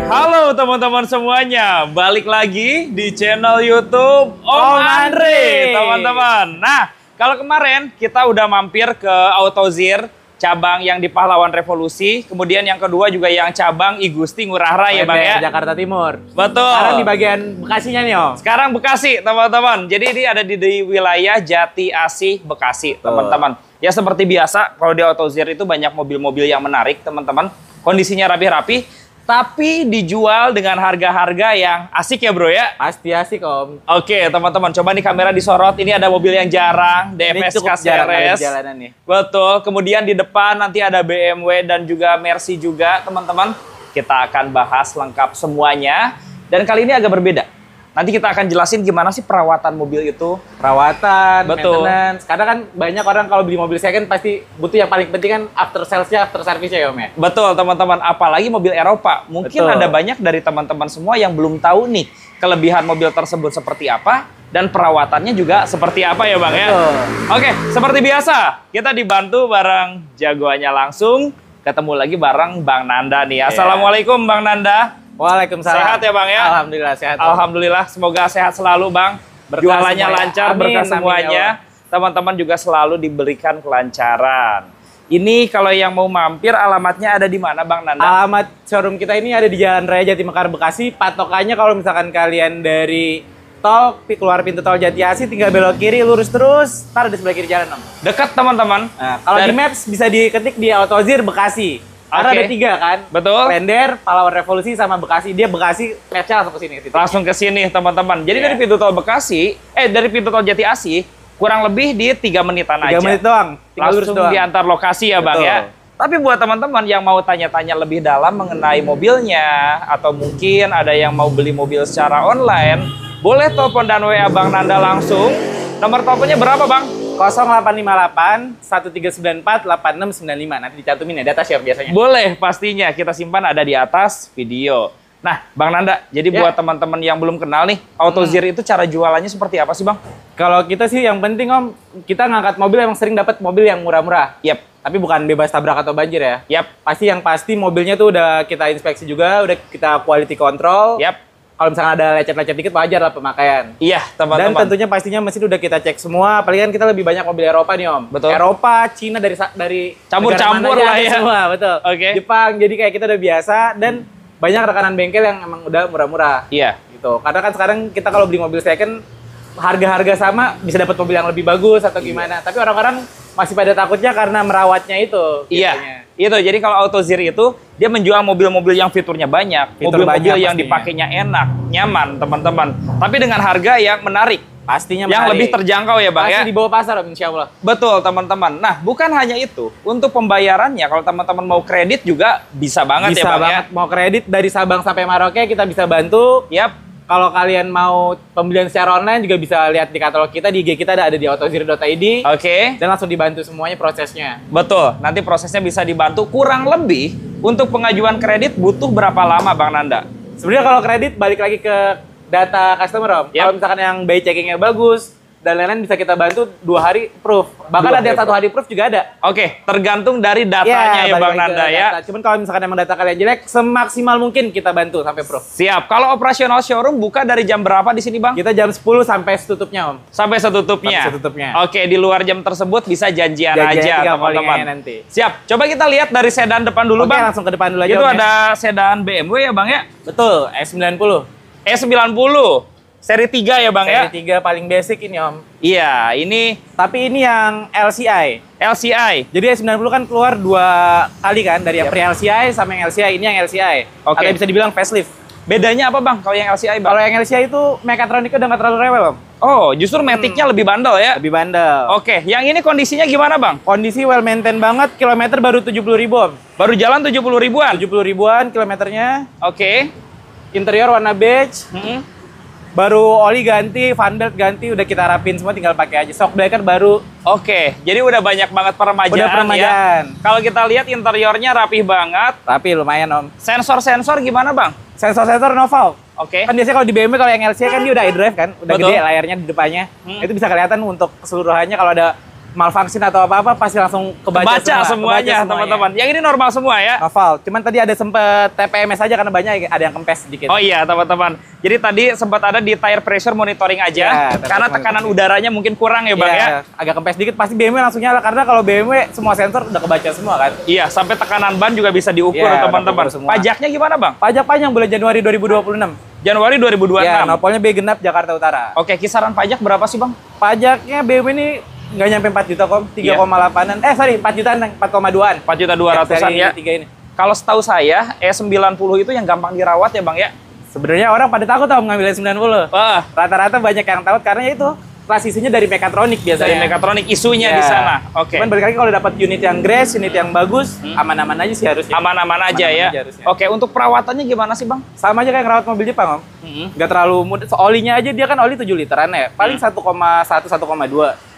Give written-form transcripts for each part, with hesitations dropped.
Halo teman-teman semuanya, balik lagi di channel YouTube Om Andre, teman-teman. Nah, kalau kemarin kita udah mampir ke Autozir, cabang yang di Pahlawan Revolusi, kemudian yang kedua juga yang cabang I Gusti Ngurah Rai ya Bang ya? Jakarta Timur. Betul. Sekarang di bagian Bekasinya nih Om. Sekarang Bekasi, teman-teman. Jadi ini ada di wilayah Jati Asih, Bekasi, teman-teman. Ya seperti biasa, kalau di Autozir itu banyak mobil-mobil yang menarik, teman-teman. Kondisinya rapi-rapi, tapi dijual dengan harga-harga yang asik ya bro ya? Pasti asik Om. Oke teman-teman, coba nih kamera disorot. Ini ada mobil yang jarang, DFS KCRS. Betul, kemudian di depan nanti ada BMW dan juga Mercy juga teman-teman. Kita akan bahas lengkap semuanya. Dan kali ini agak berbeda. Nanti kita akan jelasin gimana sih perawatan mobil itu. Perawatan, betul. Maintenance. Karena kan banyak orang kalau beli mobil second pasti butuh yang paling penting kan after sales-nya, after service-nya ya Om ya? Betul teman-teman, apalagi mobil Eropa. Mungkin ada banyak dari teman-teman semua yang belum tahu nih kelebihan mobil tersebut seperti apa dan perawatannya juga seperti apa ya Bang ya? Oke, seperti biasa kita dibantu bareng jagoannya langsung. Ketemu lagi bareng Bang Nanda nih. Assalamualaikum Bang Nanda. Waalaikumsalam. Sehat ya Bang ya? Alhamdulillah sehat. Alhamdulillah, semoga sehat selalu Bang. Jualannya lancar, berkah semuanya. Teman-teman juga selalu diberikan kelancaran. Ini kalau yang mau mampir alamatnya ada di mana Bang Nanda? Alamat showroom kita ini ada di Jalan Raya Jatimekar Bekasi. Patokannya kalau misalkan kalian dari tol, keluar pintu tol Jati Asih, tinggal belok kiri, lurus terus, ntar di sebelah kiri jalan Om. Dekat teman-teman. Nah, kalau di Maps bisa diketik di Autozir Bekasi. Karena ada 3 kan? Betul. Klender, Pahlawan Revolusi, sama Bekasi. Dia Bekasi, match-nya langsung ke sini. Langsung ke sini, teman-teman. Jadi dari pintu tol Bekasi, dari pintu tol Jati Asih, kurang lebih di 3 menitan aja. 3 menit doang. Langsung di antar lokasi ya Bang ya. Tapi buat teman-teman yang mau tanya-tanya lebih dalam mengenai mobilnya, atau mungkin ada yang mau beli mobil secara online, boleh telepon dan WA Bang Nanda langsung. Nomor teleponnya berapa Bang? 0858 1394 8695. Nanti dicantumin ya di atas ya biasanya. Boleh, pastinya kita simpan ada di atas video. Nah, Bang Nanda, jadi buat teman-teman yang belum kenal nih, Autozir itu cara jualannya seperti apa sih Bang? Kalau kita sih yang penting Om, kita ngangkat mobil emang sering dapat mobil yang murah-murah. Tapi bukan bebas tabrak atau banjir ya. Pasti mobilnya tuh udah kita inspeksi juga, udah kita quality control. Kalau misalnya ada lecet-lecet dikit wajar lah pemakaian. Iya, teman-teman. Dan tentunya pastinya mesin udah kita cek semua. Apalagi kan kita lebih banyak mobil Eropa nih Om. Betul. Eropa, Cina dari campur-campur lah ya. Semua, betul. Jepang, jadi kayak kita udah biasa dan banyak rekanan bengkel yang emang udah murah-murah. Iya. Gitu. Karena kan sekarang kita kalau beli mobil second harga-harga sama bisa dapat mobil yang lebih bagus atau gimana. Tapi orang-orang masih pada takutnya karena merawatnya itu. Iya. Itu. Jadi kalau Autozir itu dia menjual mobil-mobil yang fiturnya banyak, mobil-mobil yang dipakainya enak, nyaman, teman-teman. Tapi dengan harga yang menarik. Pastinya yang lebih terjangkau ya Bang. Pasti di bawah pasar Om, insya Allah. Betul teman-teman. Nah bukan hanya itu, untuk pembayarannya kalau teman-teman mau kredit juga bisa banget ya Bang ya. Mau kredit dari Sabang sampai Merauke kita bisa bantu. Kalau kalian mau pembelian secara online juga bisa lihat di katalog kita, di IG kita ada di autozir.id. Dan langsung dibantu semuanya prosesnya. Betul, nanti prosesnya bisa dibantu. Kurang lebih untuk pengajuan kredit butuh berapa lama Bang Nanda? Sebenarnya kalau kredit balik lagi ke data customer Om. Kalau misalkan yang by checkingnya bagus dan lain-lain bisa kita bantu 2 hari proof. Bahkan ada 1 hari proof juga ada. Tergantung dari datanya ya Bang Nanda ya. Cuman kalau misalkan emang data kalian jelek, semaksimal mungkin kita bantu sampai proof. Siap. Kalau operasional showroom buka dari jam berapa di sini Bang? Kita jam 10 sampai setutupnya Om. Sampai setutupnya? Sampai setutupnya. Di luar jam tersebut bisa janjian aja teman-teman. Siap. Coba kita lihat dari sedan depan dulu Bang. Langsung ke depan dulu aja. Itu ada sedan BMW ya Bang ya? Betul, E90. E90. Seri 3 ya Bang ya? Seri 3 paling basic ini Om. Iya, ini. Tapi ini yang LCI. LCI. Jadi S90 kan keluar 2 kali kan, dari yang pre-LCI sama yang LCI. Ini yang LCI. Atau bisa dibilang facelift. Bedanya apa Bang kalau yang LCI Bang? Kalau yang LCI itu mekatroniknya udah nggak terlalu rewel Om. Oh, justru matic-nya lebih bandel ya? Lebih bandel. Yang ini kondisinya gimana Bang? Kondisi well maintain banget, kilometer baru 70.000 Om. Baru jalan 70 ribuan? 70 ribuan kilometernya. Interior warna beige. Baru oli ganti, fan belt ganti, udah kita rapin semua, tinggal pakai aja. Shock breaker baru. Jadi udah banyak banget peremajaan ya. Kalau kita lihat interiornya rapih banget. Rapi lumayan Om. Sensor-sensor gimana Bang? Sensor-sensor Noval. Kan biasanya kalau di BMW kalau yang LCI kan dia udah iDrive kan, udah gede layarnya di depannya. Itu bisa kelihatan untuk keseluruhannya kalau ada malfunction atau apa-apa pasti langsung kebaca semuanya teman-teman. Yang ini normal semua ya? Novel. Cuman tadi ada sempet TPMS aja karena banyak ada yang kempes sedikit. Oh iya teman-teman. Jadi tadi sempat ada di tire pressure monitoring aja. Karena tekanan udaranya mungkin kurang ya Bang ya? Agak kempes sedikit pasti BMW langsung nyala. Karena kalau BMW semua sensor udah kebaca semua kan? Iya, sampai tekanan ban juga bisa diukur teman-teman. Pajaknya gimana Bang? Pajak panjang bulan Januari 2026. Januari 2026? Ya, nopolnya B genap Jakarta Utara. Oke, kisaran pajak berapa sih Bang? Pajaknya BMW ini nggak nyampe 4 juta kok, 3,8an. 4 jutaan, 4,2an. 4.200.000 ya. Ini. Kalau setahu saya, E90 itu yang gampang dirawat ya Bang ya? Sebenarnya orang pada takut tau ngambil E90. Rata-rata banyak yang takut karena itu transisinya dari mekatronik biasanya. Dari mekatronik isunya di sana. Oke. Cuman balik lagi kalau dapat unit yang grace, unit yang bagus, aman-aman aja sih harusnya. Aman-aman aja ya. Oke, untuk perawatannya gimana sih Bang? Sama aja kayak ngerawat mobil Jepang Om. Nggak terlalu mudah. Olinya aja dia kan oli 7 literan ya. Paling 1,1, 1,2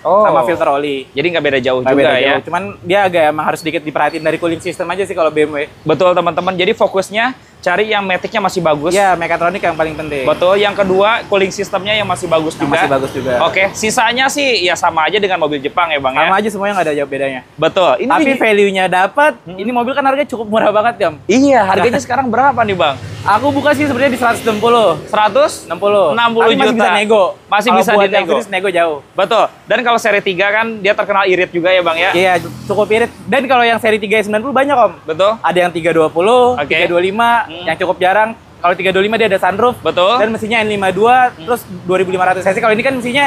sama filter oli. Jadi nggak beda jauh juga ya. Cuman dia agak emang harus sedikit diperhatiin dari cooling system aja sih kalau BMW. Betul teman-teman. Jadi fokusnya cari yang matic-nya masih bagus. Ya, mekatronik yang paling penting. Betul. Yang kedua, cooling sistemnya yang masih bagus juga. Masih bagus juga. Oke, sisanya sih ya sama aja dengan mobil Jepang ya Bang ya. Sama aja semuanya nggak ada jauh bedanya. Betul. Tapi value-nya dapat. Ini mobil kan harganya cukup murah banget ya Om. Iya, harganya sekarang berapa nih Bang? Aku buka sih sebenarnya di 160. 160 Tapi juta. Masih bisa nego. Masih bisa dinego. Nego jauh. Betul. Dan kalau seri 3 kan dia terkenal irit juga ya Bang ya? Iya, cukup irit. Dan kalau yang seri 3 90 banyak Om. Betul. Ada yang 320, 325, yang cukup jarang. Kalau 325 dia ada sunroof. Betul. Dan mesinnya N52, terus 2500 cc. Kalau ini kan mesinnya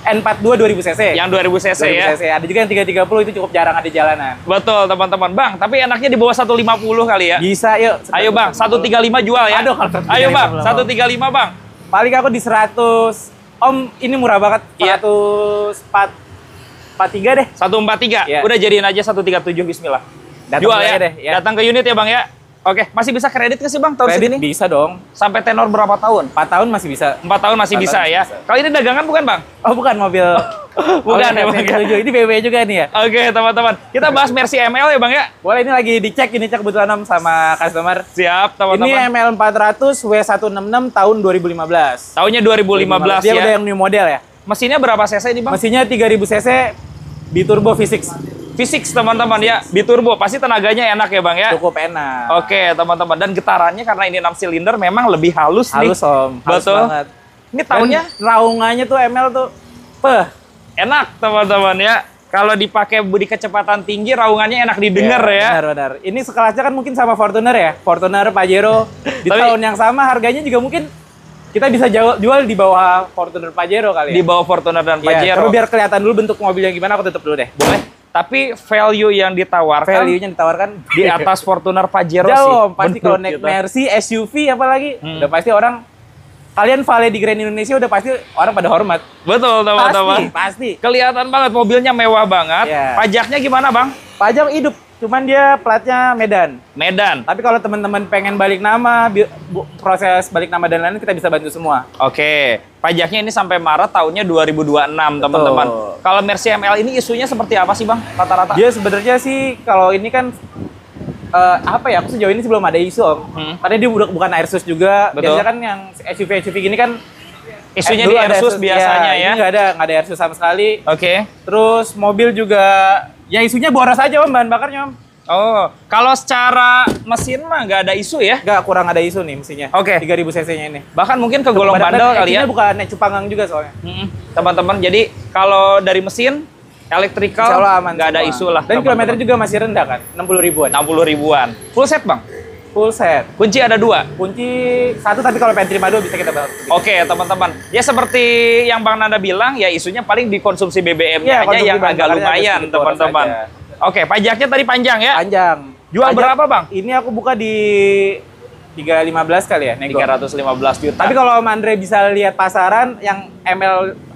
N42 2000 cc. Yang 2000 cc ya. Ada juga yang 330 itu cukup jarang ada di jalanan. Betul teman-teman. Bang, tapi enaknya di bawah 150 kali ya? Bisa, yuk. Ayo Bang, 135 jual ya. Aduh, kalau ayo Bang, 135 Bang. Paling aku di 100. Om, ini murah banget. 143 deh. 143. Ya. Udah jadiin aja 137 bismillah. Jual ya. Deh, ya. Datang ke unit ya Bang ya. Oke, masih bisa kredit nggak sih Bang tahun segini? Bisa dong. Sampai tenor berapa tahun? 4 tahun masih bisa. 4 tahun masih bisa ya. Kalau ini dagangan bukan Bang? Oh bukan, mobil. Bukan ya Bang. Ini BMW juga nih ya. Oke teman-teman, kita bahas Mercy ML ya Bang ya. Boleh, ini lagi dicek, ini cek kebetulan Om sama customer. Siap teman-teman. Ini ML 400 W166 tahun 2015. Tahunnya 2015 Dia ya. udah yang new model ya. Mesinnya berapa cc ini Bang? Mesinnya 3000 cc, biturbo V6. V6 teman-teman ya, biturbo, pasti tenaganya enak ya Bang ya? Cukup enak. Oke teman-teman, dan getarannya karena ini 6 silinder memang lebih halus nih. Halus Om, halus banget. Ini tahunnya? Raungannya tuh ML tuh, enak teman-teman ya. Kalau dipakai di kecepatan tinggi, raungannya enak didengar ya. Benar-benar. Ini sekelasnya kan mungkin sama Fortuner ya, Fortuner, Pajero. Di tahun yang sama harganya juga mungkin kita bisa jual di bawah Fortuner Pajero kali ya. Di bawah Fortuner dan Pajero. Tapi biar kelihatan dulu bentuk mobilnya gimana, aku tutup dulu deh. Boleh. Tapi value yang ditawarkan, di atas Fortuner Pajero jauh, sih. Pasti kalau naik Mercy, SUV apalagi, udah pasti orang, kalian vale di Grand Indonesia udah pasti orang pada hormat. Betul teman-teman. Pasti. Kelihatan banget mobilnya mewah banget. Pajaknya gimana Bang? Pajak hidup. Cuman dia platnya Medan. Medan. Tapi kalau teman-teman pengen balik nama, proses balik nama dan lain-lain kita bisa bantu semua. Oke. Pajaknya ini sampai Maret tahunnya 2026, teman-teman. Kalau Mercy ML ini isunya seperti apa sih Bang rata-rata? Dia sebenarnya sih kalau ini kan apa ya? Aku sejauh ini sih belum ada isu Om. Karena dia bukan Airsus juga. Betul. Biasanya kan yang SUV gini kan isunya di Airsus biasanya ya. Ini nggak ada Airsus sama sekali. Oke. Terus mobil juga ya isunya boros aja Om, bahan bakarnya Om. Oh, kalau secara mesin mah nggak ada isu ya? Nggak, kurang ada isu nih mesinnya. Oke. 3000 cc-nya ini. Bahkan mungkin kegolong bandel kali ya? Ini bukan Cupanggang juga soalnya. Teman-teman, jadi kalau dari mesin, elektrikal nggak ada isu lah. Dan kilometer juga masih rendah kan, 60 ribuan. 60 ribuan. Full set Bang? Full set. Kunci ada 2? Kunci 1, tapi kalau pengen terima 2 bisa kita bantu. Oke teman-teman. Ya seperti yang Bang Nanda bilang, ya isunya paling di konsumsi BBM-nya aja yang agak lumayan teman-teman. Oke, pajaknya tadi panjang ya? Panjang. Jual berapa Bang? Ini aku buka di 315 kali ya, nego. 315 juta. Tapi kalau Om Andre bisa lihat pasaran yang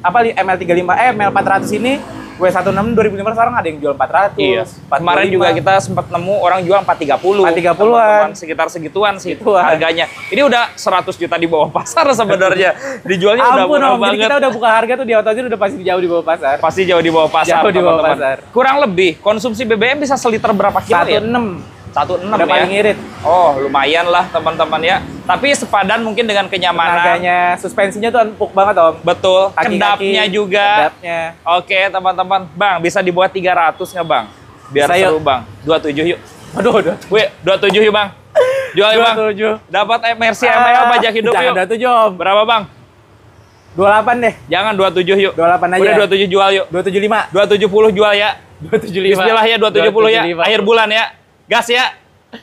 ML35 ML400 ini W16 2015 sekarang ada yang jual 400. Iya. Kemarin juga kita sempat nemu orang jual 430. 430-an. Sekitar segituan sih harganya. Ini udah 100 juta di bawah pasar sebenarnya. Dijualnya udah murah banget. Jadi kita udah buka harga tuh di Autozone udah pasti jauh di bawah pasar. Pasti jauh di bawah pasar. Jauh di bawah pasar. Kurang lebih konsumsi BBM bisa seliter berapa kilo ya? 1,6. 1,6 udah ya? paling irit. Oh, lumayan lah teman-teman ya. Tapi sepadan mungkin dengan kenyamanan. Tenaganya, suspensinya tuh empuk banget Om. Betul, kedapnya juga. Kedapnya. Oke teman-teman, Bang bisa dibuat 300 nggak Bang? Biar bisa, seru Bang. 27 yuk. Aduh. Wih, 27 yuk Bang. Jual yuk Bang. 27. Dapat Mercy ML pajak hidup yuk. Jangan 27 Om. Berapa Bang? 28 deh. Jangan 27 yuk. 28 aja. Udah 27 jual yuk. 275. 270 jual ya. 275. Bismillah ya 270 ya. Akhir bulan ya. Gas ya.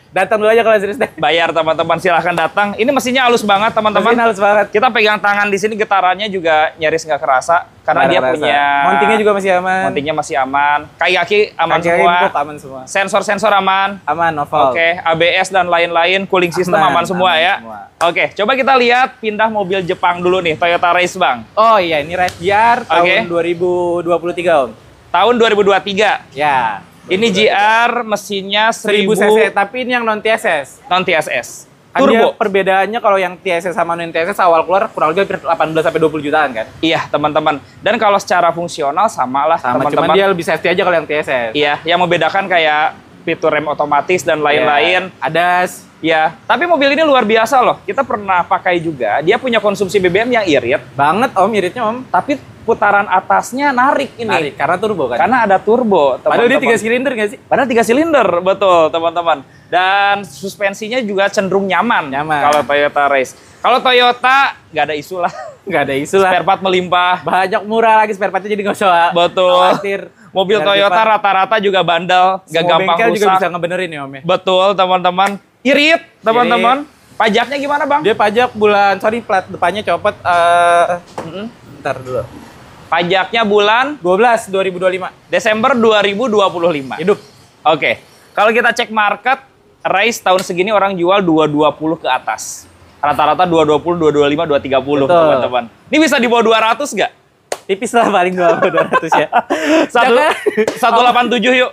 Datang dulu aja kalau serius deh. Bayar teman-teman, silahkan datang. Ini mesinnya halus banget teman-teman. Mesin halus banget. Kita pegang tangan di sini, getarannya juga nyaris nggak kerasa karena dia punya mountingnya juga masih aman. Mountingnya masih aman. Kaki-kaki aman semua. Aman semua. Sensor-sensor aman. Aman, no fault. Oke, ABS dan lain-lain, cooling system aman semua ya. Semua. Oke, coba kita lihat pindah mobil Jepang dulu nih, Toyota Race Bang. Oh iya, ini Race GR tahun 2023 Om. Tahun 2023. Ya. Ini GR mesinnya 1000 cc, tapi ini yang non TSS. Non TSS. Turbo. Perbedaannya kalau yang TSS sama non TSS awal keluar kurang lebih 18 sampai 20 jutaan kan? Iya, teman-teman. Dan kalau secara fungsional sama lah, teman-teman. Cuman dia lebih safety aja kalau yang TSS. Iya, yang membedakan kayak fitur rem otomatis dan lain-lain. ADAS. Ya, tapi mobil ini luar biasa loh. Kita pernah pakai juga. Dia punya konsumsi BBM yang irit. Banget Om, iritnya Om. Tapi putaran atasnya narik ini. Narik, karena turbo kan? Karena ada turbo, teman-teman. Padahal dia 3 silinder nggak sih? Padahal 3 silinder, betul teman-teman. Dan suspensinya juga cenderung nyaman. Kalau Toyota Race. Kalau Toyota, nggak ada isu lah. Nggak ada isu lah. Spare part melimpah. Banyak murah lagi spare partnya, jadi nggak usah khawatir. Mobil Toyota rata-rata juga bandel, nggak gampang rusak. Juga bisa ngebenerin ya Om ya? Betul teman-teman. Irit teman-teman. Pajaknya gimana Bang? Dia pajak bulan, plat depannya copot. Bentar dulu. Pajaknya bulan 12 2025. Desember 2025. Hidup. Oke. Kalau kita cek market, Race tahun segini orang jual 220 ke atas. Rata-rata 220, 225, 230 teman-teman. Ini bisa di bawah 200 nggak? Tipis lah paling 200 ya. 187 yuk.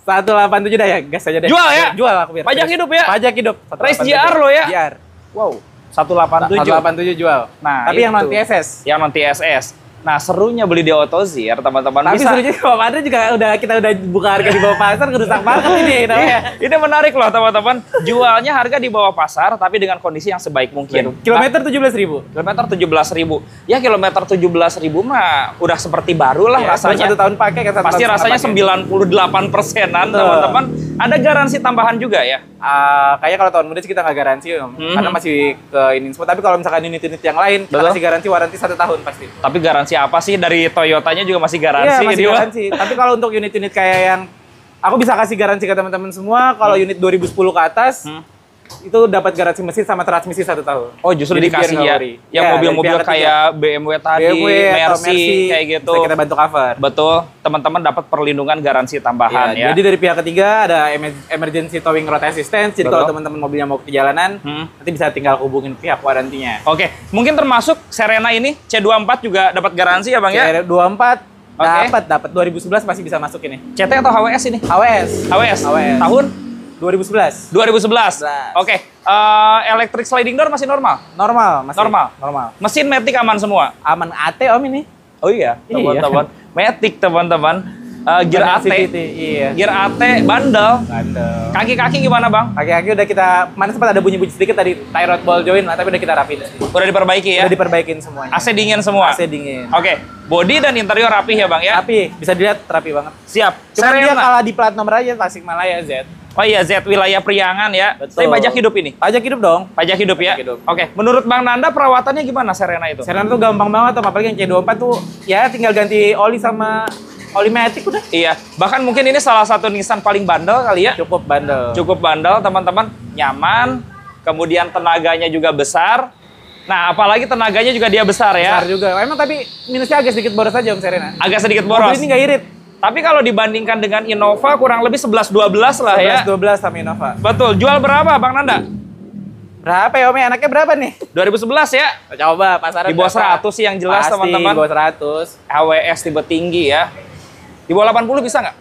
187 dah ya, gas aja deh. Jual ya? Jual aku biar. Pajak hidup ya? Pajak hidup. Race GR lo ya? GR. Wow. 187 jual. Nah, tapi yang non TSS. Yang non TSS. Nah, serunya beli di AutoZir, teman-teman. Tapi serunya Bapak Andre juga kita udah buka harga di bawah pasar, ngerusak market ini namanya. Ini menarik loh, teman-teman. Jualnya harga di bawah pasar, tapi dengan kondisi yang sebaik mungkin. Kilometer 17.000. Kilometer 17.000. Ya, kilometer 17.000 mah udah seperti baru lah ya, rasanya. 1 tahun pakai kan. Pasti rasanya 98%-an, teman-teman. Ada garansi tambahan juga ya? Kayaknya kalau tahun muda sih kita nggak garansi, Om. Karena masih ke ini semua. Tapi kalau misalkan unit-unit yang lain, kita kasih garansi waranti 1 tahun pasti. Tapi garansi apa sih? Dari Toyotanya juga masih garansi. Iya, masih garansi. Tapi kalau untuk unit-unit kayak yang aku bisa kasih garansi ke teman-teman semua, kalau unit 2010 ke atas, itu dapat garansi mesin sama transmisi 1 tahun. Oh, justru jadi dikasih ya? Yang mobil-mobil kayak BMW tadi, Mercy, kayak gitu. Bisa kita bantu cover. Betul, teman-teman dapat perlindungan garansi tambahan ya. Jadi dari pihak ketiga ada emergency towing road assistance. Jadi kalau teman-teman mobilnya mau ke jalanan, nanti bisa tinggal hubungin pihak warantinya. Oke, mungkin termasuk Serena ini C24 juga dapat garansi ya Bang ya? C24 dapat 2011 masih bisa masuk ini. CT atau HWS ini? HWS. Tahun 2011. Oke. Electric sliding door masih normal? Masih. Normal. Mesin Matic aman semua? Aman AT Om ini. Oh iya, teman-teman. Matic teman-teman. Gear AT. Iya. Gear AT bandel. Kaki-kaki gimana Bang? Kaki-kaki udah kita, mana sempat ada bunyi-bunyi sedikit tadi, tie rod ball joint lah, tapi udah kita rapiin. Udah diperbaiki ya? Udah diperbaikin semuanya. AC dingin semua? AC dingin. Oke. Body dan interior rapih ya Bang ya? Rapi, bisa dilihat rapi banget. Siap. Cuma dia kalah di plat nomor aja Tasikmalaya Z. Oh iya, Z wilayah Priangan ya. Betul. Tapi pajak hidup ini? Pajak hidup dong. Pajak hidup ya? Oke. Menurut Bang Nanda perawatannya gimana Serena itu? Serena tuh gampang banget, apalagi yang C24 tuh ya tinggal ganti oli sama oli Matic udah. Iya. Bahkan mungkin ini salah satu Nissan paling bandel kali ya? Cukup bandel, teman-teman. Nyaman, kemudian tenaganya juga besar. Nah, apalagi tenaganya juga dia besar ya? Besar juga. Emang tapi minusnya agak sedikit boros aja Om Serena. Agak sedikit boros. Mobil ini nggak irit. Tapi kalau dibandingkan dengan Innova kurang lebih 11-12 lah ya. 11-12 sama Innova. Betul. Jual berapa Bang Nanda? Berapa ya Om? Anaknya berapa nih? 2011 ya? Coba pasaran. Di bawah 100 sih yang jelas teman-teman. Di bawah 100. HWS tipe tinggi ya. Di bawah 80 bisa nggak?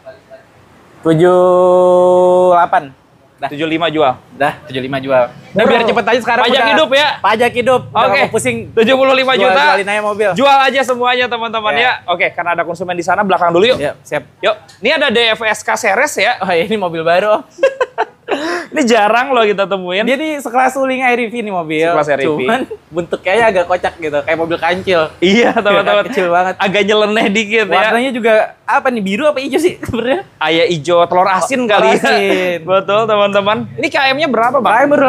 78. Dah. 75 jual. Dah, 75 jual. Udah biar cepet aja sekarang. Pajak hidup ya? Pajak hidup. Oke. Pusing. 75 juta. Jualin aja mobil. Jual aja semuanya teman-teman ya. Oke, karena ada konsumen di sana, belakang dulu yuk. Ya, siap. Yuk. Ini ada DFSK Seres ya. Oh ini mobil baru. Ini jarang loh kita temuin. Dia di sekelas Wuling Air-EV nih mobil. Sekelas Air-EV. Cuman bentuknya agak kocak gitu, kayak mobil kancil. Iya, teman-teman. Kecil banget. Agak nyeleneh dikit ya. Warnanya juga apa nih, biru apa hijau sih sebenarnya? Kayak hijau telur asin kali ya. Asin. Betul, teman-teman. Ini KM-nya berapa, Bang? KM baru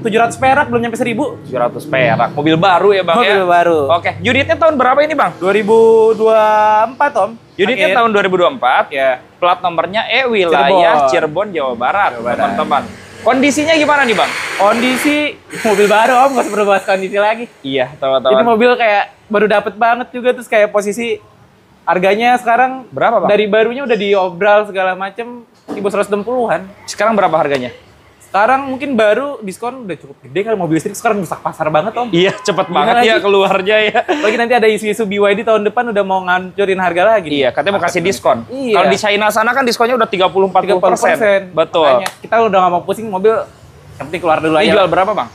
700 perak, belum nyampe 1000. 700 perak. Mobil baru ya, Bang ya? Mobil baru. Oke, unitnya tahun berapa ini, Bang? 2024, Om. Unitnya tahun 2024. Ya. Plat nomornya wilayah Cirebon, Jawa Barat, teman-teman. Kondisinya gimana nih, Bang? Kondisi mobil baru, Om, nggak usah perlu bahas kondisi lagi. Iya, teman-teman. Ini mobil kayak baru dapet banget juga, terus kayak posisi harganya sekarang berapa, Bang? dari barunya udah diobral segala macem 1.160-an. Sekarang berapa harganya? Sekarang mungkin baru diskon udah cukup gede kan, mobil listrik sekarang rusak pasar banget, Om. Iya, cepet banget ya keluarnya ya. Lagi nanti ada isu-isu BYD tahun depan udah mau ngancurin harga lagi. Iya, katanya mau kasih diskon. Iya. Kalau di China sana kan diskonnya udah 30-40%. Betul. Makanya kita udah nggak mau pusing mobil, yang penting keluar dulu Ini aja. jual berapa, Bang?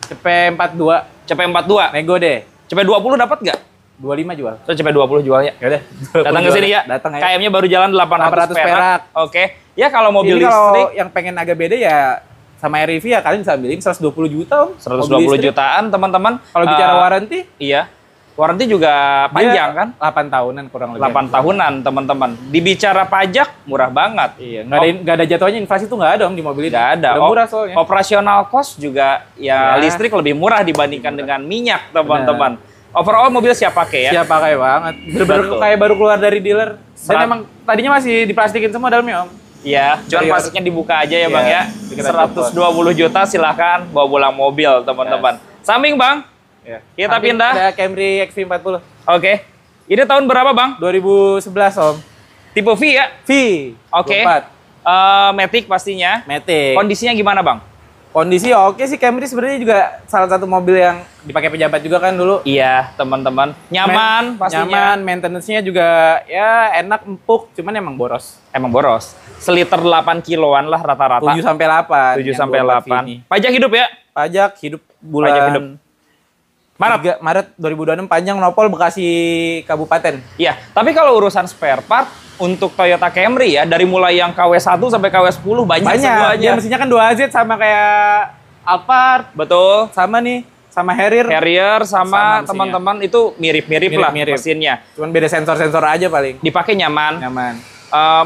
CP42. CP42. Nego deh. CP20 dapat nggak? 25 jual. So, CP20 jual ya. Ya udah. Datang ke sini ya. Datang ya. KM-nya baru jalan 800 perak. Oke. Ya kalau mobil Jadi listrik kalau yang pengen agak beda ya sama REV ya kalian bisa ambilin 120 juta, Om. 120 jutaan, teman-teman. Kalau bicara waranti? Iya. Waranti juga panjang kan? 8 tahunan kurang lebih. 8 tahunan, teman-teman. Dibicara pajak, murah banget. Iya, nggak ada jatuhnya, inflasi tuh nggak ada, Om, di mobil ini. Nggak ada. Udah murah soalnya. Operasional cost juga ya, listrik lebih murah dibandingkan dengan minyak, teman-teman. Overall mobil siap pakai ya? Siap pakai banget. Bener-bener kayak baru keluar dari dealer. Dan emang tadinya masih diplastikin semua dalamnya, Om. Iya, cuman plastiknya dibuka aja ya, Bang ya. 120 juta silahkan bawa pulang mobil, teman-teman. Samping, Bang. Ya. Kita pindah. Ada Camry XV40. Oke. Ini tahun berapa, Bang? 2011, Om. Tipe V ya? V. Oke. 24. Matic pastinya. Matic. Kondisinya gimana, Bang? Kondisi oke sih, Camry sebenarnya juga salah satu mobil yang dipakai pejabat juga kan dulu. Iya, teman-teman. Nyaman pastinya. Nyaman, maintenance-nya juga ya enak, empuk, cuman emang boros. Emang boros. Seliter 8 kiloan lah rata-rata. 7 sampai 8. 7 sampai 8. Pajak hidup ya? Pajak hidup bulan Pajak hidup. Maret 2026, panjang nopol Bekasi Kabupaten. Iya, tapi kalau urusan spare part untuk Toyota Camry ya, dari mulai yang KW1 sampai KW10 banyak semuanya. Dia mesinnya kan 2AZ sama kayak Alphard. Betul. Sama nih, sama Harrier. Harrier sama teman-teman itu mirip-mirip lah mesinnya. Cuman beda sensor-sensor aja paling. Dipakai nyaman. Nyaman.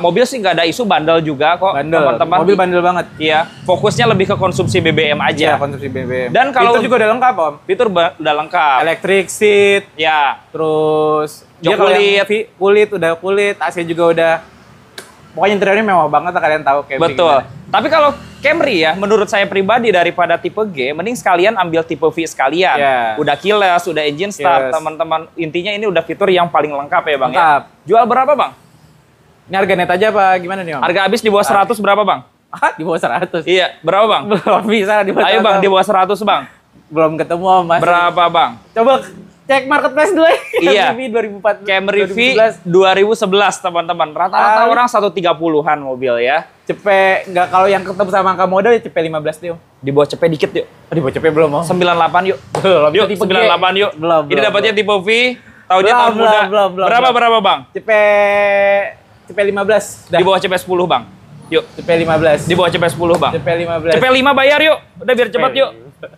Mobil sih nggak ada isu bandel juga kok, teman-teman. Mobil bandel banget. Iya, fokusnya lebih ke konsumsi BBM aja. Iya, konsumsi BBM. Dan kalau fitur juga udah lengkap, Om. Fitur udah lengkap. Electric seat. Ya. Terus jok kulit, AC juga udah. Pokoknya interiornya mewah banget, kalian tahu Camry. Betul. Gimana. Tapi kalau Camry ya, menurut saya pribadi daripada tipe G, mending sekalian ambil tipe V sekalian. Yeah. Udah keyless, udah engine start, teman-teman. Intinya ini udah fitur yang paling lengkap ya, Bang. Lengkap. Ya? Jual berapa, Bang? Ini harga net aja apa gimana nih, Om? Harga habis di bawah 100 berapa, Bang? Di bawah 100? Iya, berapa, Bang? Belum bisa di bawah 100. Ayo, Bang, di bawah 100, Bang. Belum ketemu, Om. Masih. Berapa, Bang? Coba cek marketplace dulu ya. Iya. Camry 2004. Camry V 2011, teman-teman. Rata-rata orang 130-an mobil ya. Cepet, nggak kalau yang ketemu sama angka modal ya cepet 15 deh, Om. Di bawah cepet dikit yuk. Di bawah cepet belum, Om. 98 yuk. Belum. Yuk, 98 yuk. Belum. Ini dapatnya tipe V, tahunnya tahun muda. Berapa, Bang? Cepet 15. Dah. Di bawah cepet 10, Bang. Yuk. Cepet 15. Di bawah cepet 10, Bang. Cepet 15. Cepet 5 bayar yuk. Udah biar cepat yuk.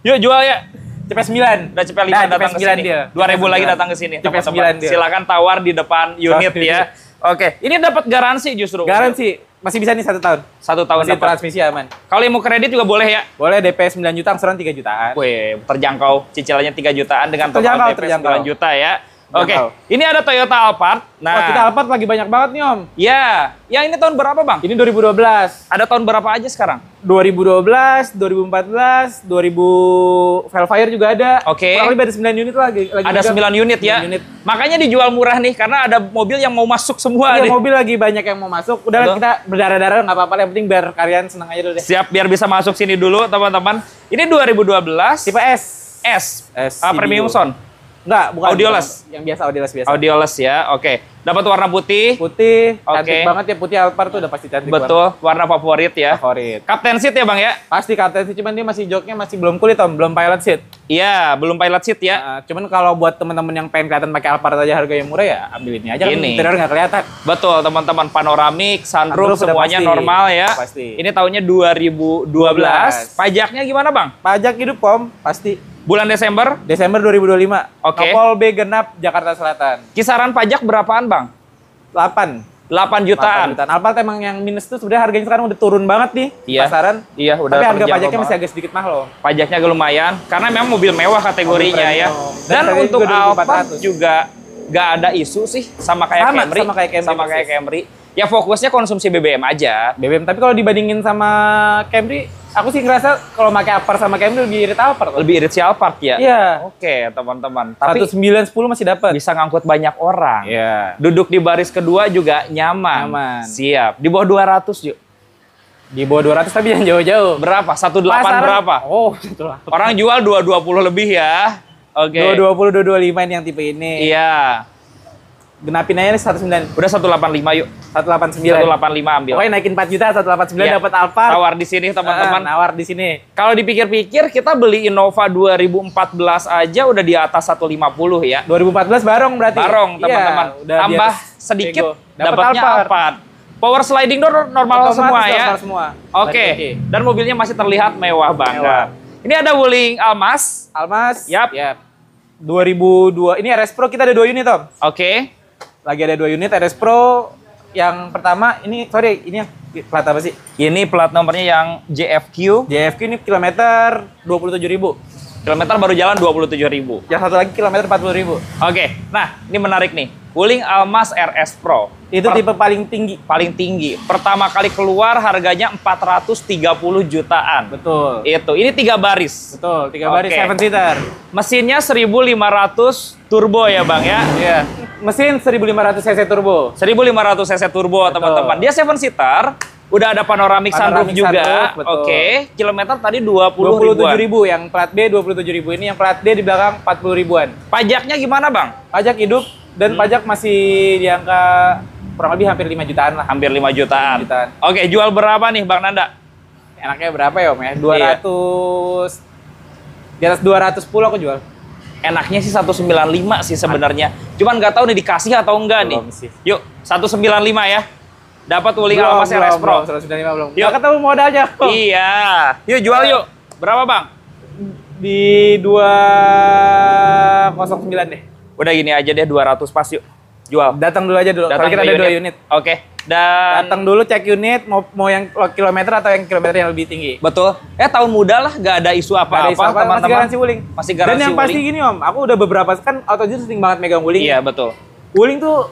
Yuk jual ya. Cepet 9. Udah cepet 5 datang ke sini. Dia. 2000 lagi datang ke sini. Cepet 9 dia. Silakan tawar di depan unit ya. Oke, ini dapat garansi justru. Garansi. Masih bisa nih 1 tahun. 1 tahun masih dapat. Transmisi aman. Kalau yang mau kredit juga boleh ya? Boleh, DP 9 juta, angsuran 3 jutaan. Wih, terjangkau. Cicilannya 3 jutaan dengan total DP 9 juta ya. Oke, ini ada Toyota Alphard. Nah, kita Alphard lagi banyak banget nih, Om. Ya, yang ini tahun berapa, Bang? Ini 2012. Ada tahun berapa aja sekarang? 2012, 2014, 2000 Velfire juga ada. Oke. Kurang lebih ada 9 unit lagi. Ada 9 unit ya. 9 unit. Makanya dijual murah nih karena ada mobil yang mau masuk semua nih. Iya, mobil lagi banyak yang mau masuk. Udah kita berdarah-darah nggak apa-apa, yang penting biar kalian senang aja dulu deh. Siap, biar bisa masuk sini dulu, teman-teman. Ini 2012. Tipe S. Premium Sound. Enggak, bukan. Audioless. Yang biasa Audioless biasa. Audioless ya. Oke. Dapat warna putih. Putih. Cantik banget ya, putih Alphard tuh udah pasti cantik. Betul, warna favorit ya. Favorit. Captain seat ya, Bang ya? Pasti captain seat, cuman dia masih joknya masih belum kulit, Om, belum pilot seat. Iya, belum pilot seat ya. Cuman kalau buat teman-teman yang pengen kelihatan pakai Alphard aja harga yang murah ya ambil ini aja. Ini. Interior nggak kelihatan. Betul, teman-teman. Panoramik, sunroof semuanya pasti normal ya. Pasti. Ini tahunnya 2012. Pajaknya gimana, Bang? Pajak hidup, Om, pasti. Bulan Desember? Desember 2025. Oke. Nopol B genap Jakarta Selatan. Kisaran pajak berapaan, Bang? 8 jutaan. Alphard emang yang minus tuh sebenarnya harganya sekarang udah turun banget nih pasaran. Iya, udah. Tapi harga pajaknya masih agak sedikit mahal. Pajaknya lumayan karena memang mobil mewah kategorinya ya. Dan untuk Alphard juga nggak ada isu sih sama kayak Camry. Sama kayak Camry. Ya fokusnya konsumsi BBM aja. BBM, tapi kalau dibandingin sama Camry, aku sih ngerasa kalau pakai Alphard sama Camry lebih irit Alphard. Lebih irit si Alphard ya? Iya. Oke, teman-teman. Tapi 1910 masih dapat. Bisa ngangkut banyak orang. Iya. Duduk di baris kedua juga nyaman. Siap. Di bawah 200 yuk. Di bawah 200 tapi yang jauh-jauh. Berapa? 18 berapa? Oh, 18. Orang jual 220 lebih ya. Oke. 220, 225 ini yang tipe ini. Iya. Genapin aja nih 109. Udah 185 yuk. 189. 185 ambil. Pokoknya naikin 4 juta, 189 dapat Alphard. Tawar di sini teman-teman. Nawar di sini. Kalau dipikir-pikir kita beli Innova 2014 aja udah di atas 150 ya. 2014 barong berarti. Barong teman-teman. Iya, tambah sedikit dapatnya Alphard. Power sliding door normal semua ya. Semua. Oke. Dan mobilnya masih terlihat mewah banget. Ini ada Wuling Almas. Yap. 2002. Ini RS Pro kita ada 2 unit, Om. Oke. Lagi ada 2 unit RS Pro. Yang pertama ini yang plat apa sih? Ini plat nomornya yang JFQ. JFQ ini kilometer 27.000. Kilometer baru jalan 27.000. Yang satu lagi kilometer 40.000. Oke. Nah, ini menarik nih. Wuling Almas RS Pro. Itu tipe paling tinggi. Paling tinggi. Pertama kali keluar harganya 430 jutaan. Betul. Itu. Ini 3 baris. Betul, 3 baris 7 seater. Mesinnya 1500 turbo ya, Bang ya? Iya. Mesin 1500 cc turbo. 1500 cc turbo, teman-teman. Dia 7 seater. Udah ada panoramik sunroof juga. Oke. Kilometer tadi 27.000. Yang plat B 27.000. Ini yang plat D di belakang 40 ribuan. Pajaknya gimana, Bang? Pajak hidup dan pajak masih di angka kurang lebih hampir 5 jutaan lah. Hampir 5 jutaan. Oke, jual berapa nih, Bang Nanda? Enaknya berapa ya, Om ya? 200. Di atas 210 aku jual. Enaknya sih 195 sih sebenarnya. Cuman nggak tahu nih dikasih atau enggak nih. Yuk, 195 ya. Dapat Wuling Almas RS Pro. 195 belum. Yuk, ketemu modalnya. Iya. Yuk jual yuk. Berapa, Bang? Di 209 deh. Udah gini aja deh, 200 pas yuk. Jual. Datang dulu aja dulu. Kalau kita ada 2 unit. Oke. Dan datang dulu cek unit, mau yang kilometer atau yang kilometer yang lebih tinggi. Betul. Tahun muda lah, nggak ada isu apa-apa, teman-teman. Masih garansi Wuling. Masih garansi. Dan yang pasti gini, Om, aku udah beberapa kan Autodealer sering banget megang Wuling. Iya, betul. Wuling tuh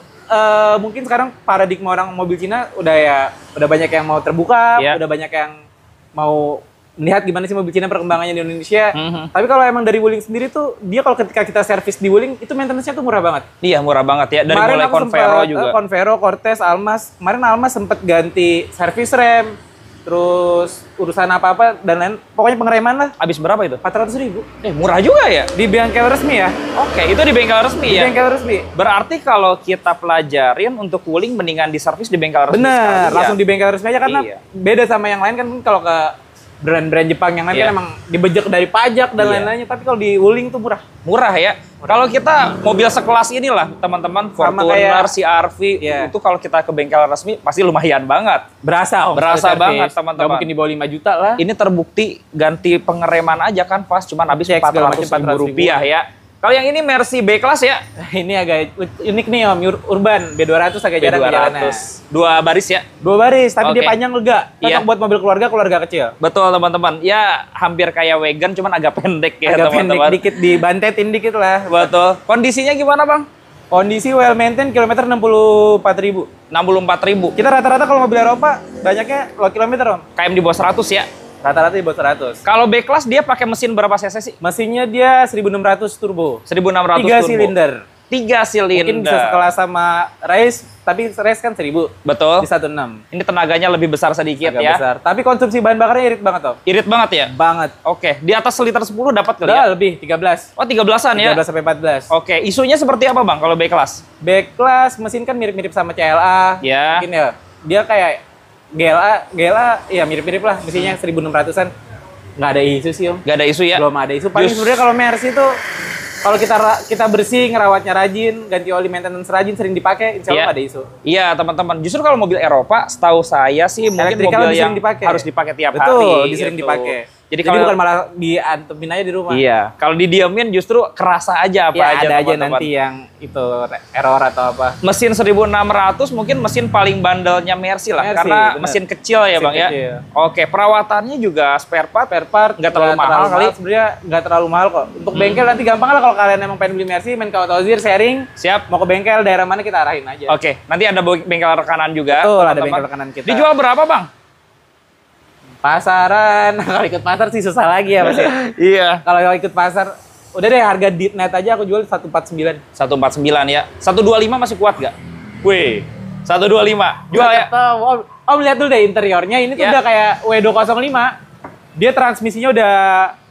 mungkin sekarang paradigma orang mobil Cina udah banyak yang mau terbuka, udah banyak yang mau melihat gimana sih mobil Cina perkembangannya di Indonesia. Tapi kalau emang dari Wuling sendiri tuh, dia kalau ketika kita servis di Wuling, itu maintenance-nya tuh murah banget. Iya, murah banget ya. Dari mulai Convero juga. Convero, Cortez, Almas. Kemarin Almas sempet ganti servis rem, terus urusan apa-apa, dan lain. Pokoknya pengereman lah. Habis berapa itu? 400.000. Murah juga ya? Di bengkel resmi ya? Oke, itu di bengkel resmi ya? Di bengkel resmi. Berarti kalau kita pelajarin untuk Wuling, mendingan di servis di bengkel resmi. Bener, langsung di bengkel resmi aja karena beda sama yang lain kan kalau ke brand-brand Jepang yang lain kan emang dibejek dari pajak dan lain-lainnya, tapi kalau di Wuling tuh murah. Murah ya. Kalau kita mobil sekelas inilah teman-teman, Fortuner, CR-V, itu kalau kita ke bengkel resmi pasti lumayan banget. Berasa, Om. Berasa banget, teman-teman. Gak mungkin di bawah 5 juta lah. Ini terbukti ganti pengereman aja kan pas cuman habis 400.000 rupiah ya. Kalau yang ini Mercy B-Class ya? Ini agak unik nih, Om, Urban B200 agak jarang perjalanan. 2 baris ya? 2 baris, tapi dia panjang lega. Cocok buat mobil keluarga kecil. Betul, teman-teman. Ya, hampir kayak wagon, cuman agak pendek ya, teman-teman. Agak pendek dikit, dibantetin dikit lah. Betul. Kondisinya gimana, Bang? Kondisi well maintain, kilometer 64.000. 64.000. Kita rata-rata kalau mobil Eropa, banyaknya low kilometer, Om. KM di bawah 100 ya? Rata-rata di bawah 100. Kalau B-Class dia pakai mesin berapa cc sih? Mesinnya dia 1600 turbo. 1600 3 turbo. silinder. 3 silinder. Mungkin bisa sekelas sama Race, tapi Race kan 1000. Betul. Di 16. Ini tenaganya lebih besar sedikit agak ya. besar. Tapi konsumsi bahan bakarnya irit banget Om. Irit banget ya? Banget. Oke, di atas liter 10 dapat kali Udah ya? lebih, 13. Oh, 13-an ya? 13 sampai 14. Oke, isunya seperti apa Bang kalau B-Class? B-Class mesin kan mirip-mirip sama CLA. Ya. Mungkin ya. Dia kayak GLA ya mirip-mirip lah. Mesinnya 1600-an. Nggak ada isu sih Om. Nggak ada isu ya? Belum ada isu. Paling sebenarnya kalau Mercy itu kalau kita bersih, ngerawatnya rajin, ganti oli maintenance rajin, sering dipakai, insya Allah nggak ada isu. Iya teman-teman. Justru kalau mobil Eropa, setahu saya sih mungkin mobil yang harus dipakai tiap hari. Betul, sering dipakai. Jadi bukan malah diantepin aja di rumah. Iya. Kalau didiamin justru kerasa aja apa ya, aja ada teman-teman. aja nanti yang itu error atau apa. Mesin 1600 mungkin mesin paling bandelnya Mercy lah. Karena bener. Mesin kecil ya Bang kecil. Ya. Oke, perawatannya juga spare part nggak terlalu mahal kali. Sebenarnya nggak terlalu mahal kok. Untuk bengkel nanti gampang lah kalau kalian emang pengen beli Mercy, main ke Autozir, sharing. Siap. Mau ke bengkel daerah mana kita arahin aja. Oke, nanti ada bengkel rekanan juga. Betul, ada bengkel rekanan kita. Dijual berapa Bang? Pasaran, kalau ikut pasar sih susah lagi ya Mas ya. Iya. Kalau ikut pasar, udah deh harga di net aja aku jual 149. 149 ya. 125 masih kuat nggak? Wih, 125. Jual ya? Om lihat dulu deh interiornya, ini tuh udah kayak W205. Dia transmisinya udah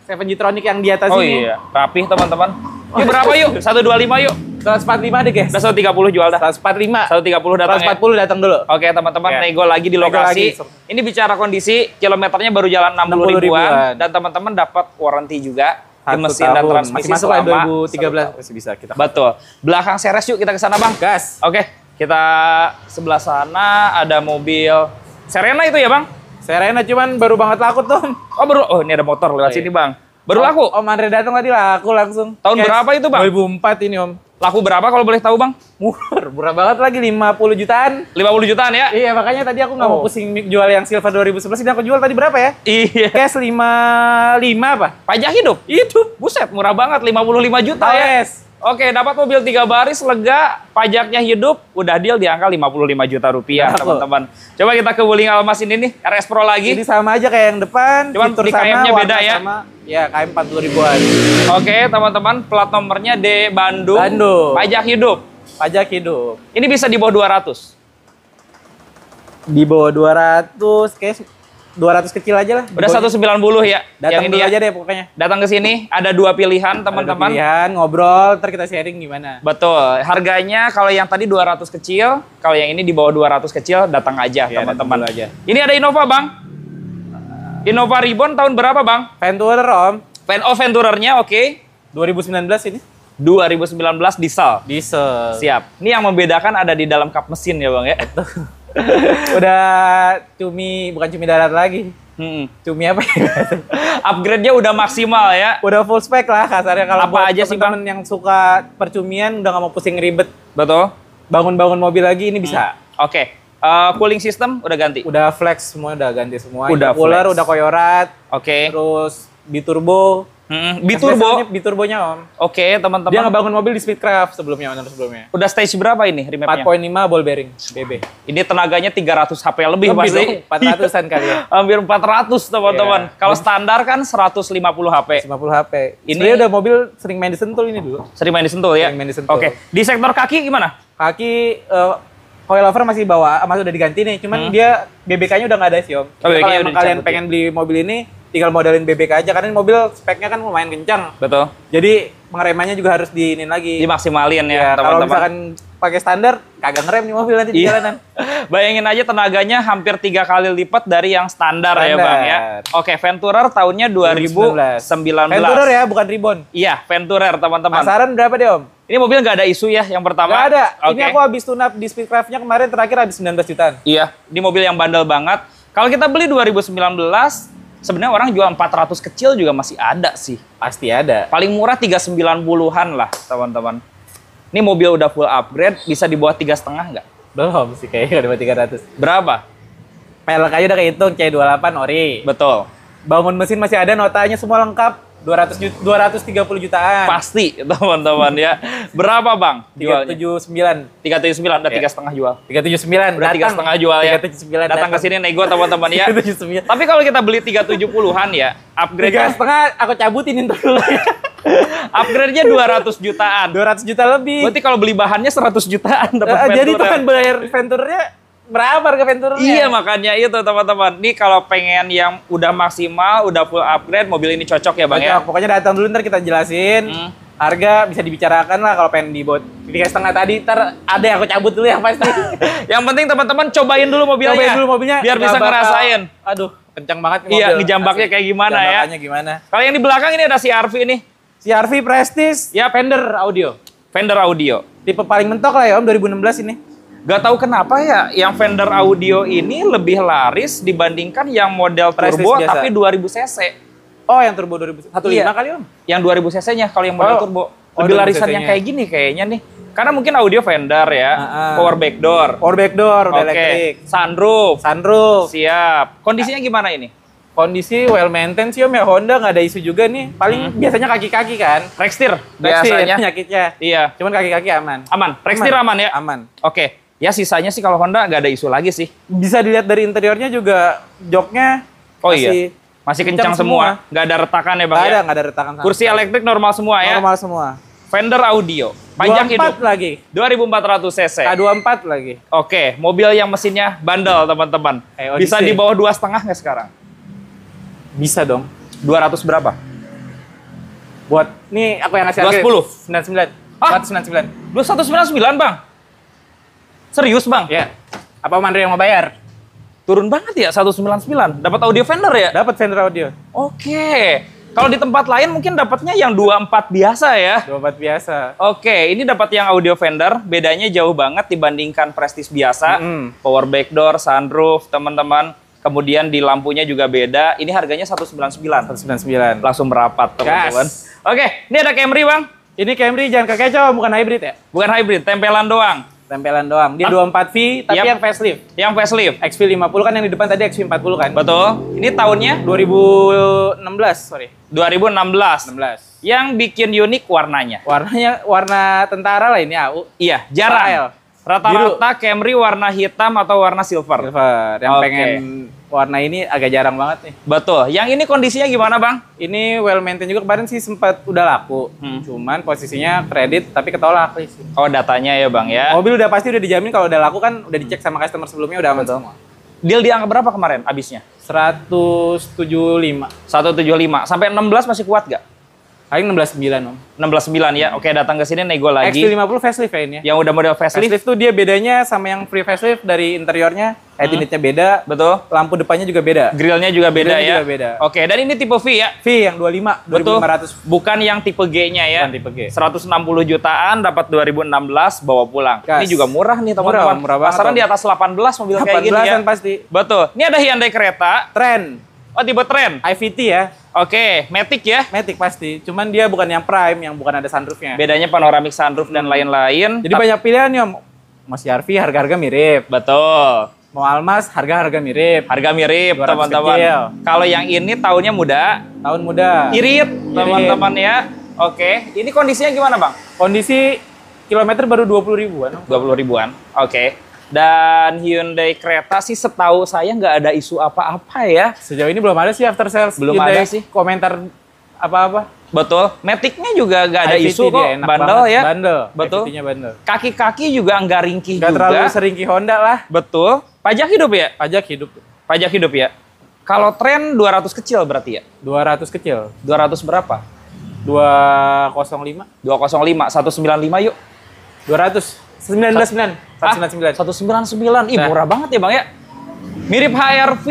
7G-tronic yang di atas ini. Oh iya, rapih teman-teman. Yuk berapa yuk? 125 yuk. 145 deh guys. Udah 130 jual dah. 145. 130 datang 140 datang dulu. Oke teman-teman, nego lagi di lokasi. Ini bicara kondisi, kilometernya baru jalan 60 ribuan. Dan teman-teman dapat warranty juga. Di mesin dan transmisi masih masuk selama 2013 masih bisa kita. Betul. Belakang seres yuk kita ke sana Bang. Gas. Oke, kita sebelah sana ada mobil Serena itu ya Bang? Serena cuman baru banget laku tuh. Oh baru, oh ini ada motor lewat sini Bang. Baru laku? Om Andre datang tadi laku langsung. Tahun berapa itu Bang? 2004 ini Om. Laku berapa kalau boleh tahu Bang? Murah banget lagi 50 jutaan. 50 jutaan ya? Iya makanya tadi aku nggak mau pusing jual yang Silver 2011 ini aku jual tadi berapa ya? Iya. Cash 55 apa? Pajak hidup? Hidup. Buset murah banget 55 juta ya. Oke, dapat mobil 3 baris lega, pajaknya hidup, udah deal di angka 55 juta rupiah teman-teman. Coba kita ke Wuling Almas ini nih, RS Pro lagi. Jadi sama aja kayak yang depan, cuman di KM-nya beda ya. Sama, ya KM 40 ribuan. Oke teman-teman, plat nomornya D Bandung. Pajak hidup. Pajak hidup. Ini bisa di bawah 200. Di bawah 200, kayak 200 kecil aja lah. Udah 190 ya. Datang dulu aja deh pokoknya. Datang ke sini, ada 2 pilihan teman-teman. Pilihan, ngobrol, ntar kita sharing gimana. Betul. Harganya kalau yang tadi 200 kecil, kalau yang ini di bawah 200 kecil, datang aja teman-teman. Ini ada Innova Bang. Innova Ribbon tahun berapa Bang? Venturer Om. Venturernya oke. 2019 ini. 2019 diesel. Diesel. Siap. Ini yang membedakan ada di dalam kap mesin ya Bang ya. Udah bukan cumi darat lagi. Cumi apa ya? Upgrade-nya udah maksimal ya. Udah full spec lah kasarnya. Kalau apa aja sih Bang yang suka percumian udah nggak mau pusing ribet. Betul. Bangun-bangun mobil lagi ini bisa. Oke. Cooling system udah ganti. Udah flex semua, udah ganti semua. Udah cooler, udah koyorat. Oke. Terus biturbo. Biturbonya Om. Oke teman-teman. Dia ngebangun mobil di Speedcraft sebelumnya. Udah stage berapa ini remapnya? 4.5 ball bearing BB. Ini tenaganya 300 HP lebih pasti. 400-an kali ya. Hampir 400 teman-teman. Kalau standar kan 150 HP. 150 HP. Ini udah mobil sering main di Sentul ini dulu. Sering main di Sentul ya? Sering main di Sentul. Oke. Di sektor kaki gimana? Kaki coilover masih masih udah diganti nih. Cuman dia BBK-nya udah nggak ada sih Om. Kalau emang kalian pengen beli mobil ini, tinggal modalin BBK aja karena ini mobil speknya kan lumayan kencang. Betul. Jadi pengeremannya juga harus diinin lagi. Dimaksimalin ya teman-teman. Kalau misalkan pakai standar, kagak ngerem nih mobil nanti di jalanan. Bayangin aja tenaganya hampir 3 kali lipat dari yang standar ya Bang ya. Oke, Venturer tahunnya 2019. Venturer ya, bukan Ribbon. Iya, Venturer teman-teman. Pasaran berapa deh Om? Ini mobil nggak ada isu ya yang pertama? Nggak ada. Ini aku habis tune-up di Speedcraft-nya kemarin terakhir habis 19 jutaan. Iya, ini mobil yang bandel banget. Kalau kita beli 2019, sebenarnya orang jual 400 kecil juga masih ada sih. Pasti ada. Paling murah 390-an lah, teman-teman. Ini mobil udah full upgrade, bisa di bawah 3,5 nggak? Belum sih, kayaknya udah 300. Berapa? Pelek aja udah kehitung, C28 ori. Betul. Bangun mesin masih ada, notanya semua lengkap. 230 jutaan. Pasti, teman-teman ya. Berapa Bang? 379. 379, udah 3,5 jual. 379, udah 3,5 jual ya. 379 datang ke sini nego teman-teman ya. 379. Tapi kalau kita beli 370-an ya, upgrade 3,5 aku cabutin dulu. Upgrade-nya 200 jutaan. 200 juta lebih. Berarti kalau beli bahannya 100 jutaan dapat Ventura. Jadi tuh kan bayar Venturnya berapa harga Venturnya? Iya, makanya itu teman-teman. Nih kalau pengen yang udah maksimal, udah full upgrade, mobil ini cocok ya Bang ya? Pokoknya datang dulu ntar kita jelasin. Harga bisa dibicarakan lah kalau pengen dibuat 3,5 tadi, ntar ada yang aku cabut dulu yang pasti. Yang penting teman-teman cobain dulu mobilnya. Biar bisa ngerasain. Aduh, kencang banget nih mobil. Iya, ngejambaknya kayak gimana ya. Gimana. Kalau yang di belakang ini ada CR-V nih. CR-V Prestige, ya Fender Audio. Fender Audio. Tipe paling mentok lah ya Om, 2016 ini. Gak tahu kenapa ya, yang Fender Audio ini lebih laris dibandingkan yang model turbo tapi 2000 cc. Oh, yang turbo 2000 1.5 iya. kali Om? Yang 2000 cc-nya kalau yang model turbo. Lebih larisan yang kayak gini kayaknya nih. Karena mungkin audio Fender ya, power backdoor. Power backdoor, udah elektrik. Sunroof. Siap. Kondisinya gimana ini? Kondisi well maintained sih Om ya, Honda nggak ada isu juga nih. Paling biasanya kaki-kaki kan. Rextir biasanya. Penyakitnya. Iya. Cuman kaki-kaki aman. Aman. Rextir aman ya? Aman. Oke. Ya sisanya sih kalau Honda nggak ada isu lagi sih. Bisa dilihat dari interiornya juga joknya masih kencang semua. Nggak ada retakan ya Bang ya? Nggak ada retakan. Kursi elektrik normal semua ya? Normal semua. Fender Audio. Panjang hidup. Lagi. 2400 cc. K24 lagi. Oke, mobil yang mesinnya bandel teman-teman. Bisa di bawah 2,5 nggak sekarang? Bisa dong. 200 berapa? Buat, nih aku yang ngasih harga. 210. 99. 199 Bang? Serius Bang? Ya. Apa Om Andre yang mau bayar? Turun banget ya 199. Dapat audio Fender ya? Dapat Fender Audio. Oke. Kalau di tempat lain mungkin dapatnya yang 24 biasa ya? 24 biasa. Oke, ini dapat yang audio Fender. Bedanya jauh banget dibandingkan Prestige biasa. Power backdoor, sunroof, teman-teman. Kemudian di lampunya juga beda. Ini harganya 199. 199. Langsung merapat, teman-teman. Oke, ini ada Camry, Bang. Ini Camry jangan kekecoh, bukan hybrid ya? Bukan hybrid, tempelan doang. Tempelan doang. Dia 24V, tapi yang facelift. Yang facelift. XV50 kan yang di depan tadi XV40 kan? Betul. Ini tahunnya? 2016, sorry. 2016. Yang bikin unik warnanya? Warnanya warna tentara lah ini, AU. Iya, jarang. Rata-rata Camry warna hitam atau warna silver. Yang pengen warna ini agak jarang banget nih. Betul. Yang ini kondisinya gimana Bang? Ini well maintained juga, kemarin sih sempat udah laku. Cuman posisinya kredit tapi ketolak sih. Oh, datanya ya Bang ya. Mobil udah pasti udah dijamin, kalau udah laku kan udah dicek sama customer sebelumnya udah aman semua. Deal di angka berapa kemarin abisnya? 175. 175. Sampai 16 masih kuat gak? Paling 16,9 Om. 16,9 ya. Oke, datang ke sini nego lagi. XV50 facelift ya ini ya. Yang udah model facelift. Facelift tuh dia bedanya sama yang free facelift dari interiornya, head unitnya beda. Betul. Lampu depannya juga beda. Grillnya juga beda ya. Juga beda. Oke, dan ini tipe V ya. V yang 25, betul. 2500. Bukan yang tipe G-nya ya. Bukan tipe G. 160 jutaan dapat 2016 bawa pulang. Gas. Ini juga murah nih teman-teman. Murah banget. Pasaran di atas 18 mobil kayak gini ya. 18-an pasti. Betul. Ini ada Hyundai Creta. Trend. Oh, tipe Trend. IVT ya. Oke, Matic ya? Matic pasti. Cuman dia bukan yang Prime, yang bukan ada sunroofnya. Bedanya panoramic sunroof dan lain-lain. Jadi banyak pilihan ya. Mau CR-V harga-harga mirip. Betul. Mau Almas harga-harga mirip. Harga mirip, teman-teman. Kalau yang ini tahunnya muda. Tahun muda. Irit, teman-teman ya. Oke. Ini kondisinya gimana, Bang? Kondisi kilometer baru 20 ribuan. 20 ribuan. Oke. Dan Hyundai Creta sih setahu saya nggak ada isu apa-apa ya. Sejauh ini belum ada sih after sales. Belum Hyundai ada sih. Komentar apa-apa. Betul. Matic-nya juga nggak ada IVT isu kok. Bandel ya. Bandel. Betul. IVT-nya bandel. Kaki-kaki juga nggak ringkih juga. Nggak terlalu seringkih Honda lah. Betul. Pajak hidup ya? Pajak hidup. Pajak hidup ya. Kalau Trend 200 kecil berarti ya? 200 kecil. 200 berapa? 205. 205. 195 yuk. 200. 199. 199. 199. Ih, murah banget ya Bang ya. Mirip HRV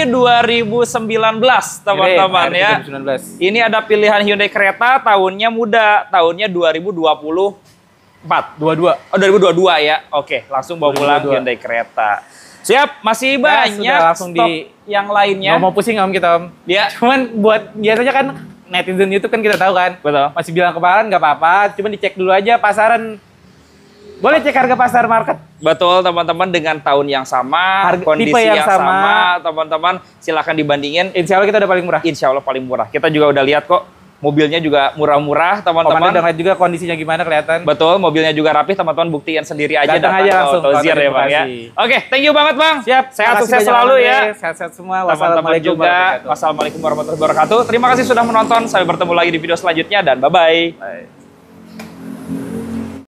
2019 teman-teman ya. 2019. Ini ada pilihan Hyundai Creta, tahunnya muda, tahunnya 2024. 22. Oh, 2022 ya. Oke, langsung bawa pulang Hyundai Creta. Siap, masih banyak langsung stok yang lainnya. Nggak mau pusing Om kita Om. Ya. Cuman buat biasanya kan netizen YouTube kan kita tahu kan. Betul. Masih bilang kepasaran nggak apa-apa, cuman dicek dulu aja pasaran. Boleh cek harga pasar market. Betul teman-teman, dengan tahun yang sama, kondisi yang sama, teman-teman silakan dibandingin. Insya Allah kita udah paling murah. Insya Allah paling murah. Kita juga udah lihat kok Mobilnya juga murah-murah, teman-teman. Dan juga kondisinya gimana kelihatan. Betul, mobilnya juga rapih, teman-teman. Buktiin sendiri aja. Datang aja langsung. Autozir ya Bang ya. Oke, thank you banget Bang. Siap. Sehat sukses selalu ya. Sehat-sehat semua. Wassalamualaikum warahmatullahi wabarakatuh. Wassalamualaikum warahmatullahi wabarakatuh. Terima kasih sudah menonton. Sampai bertemu lagi di video selanjutnya dan bye-bye.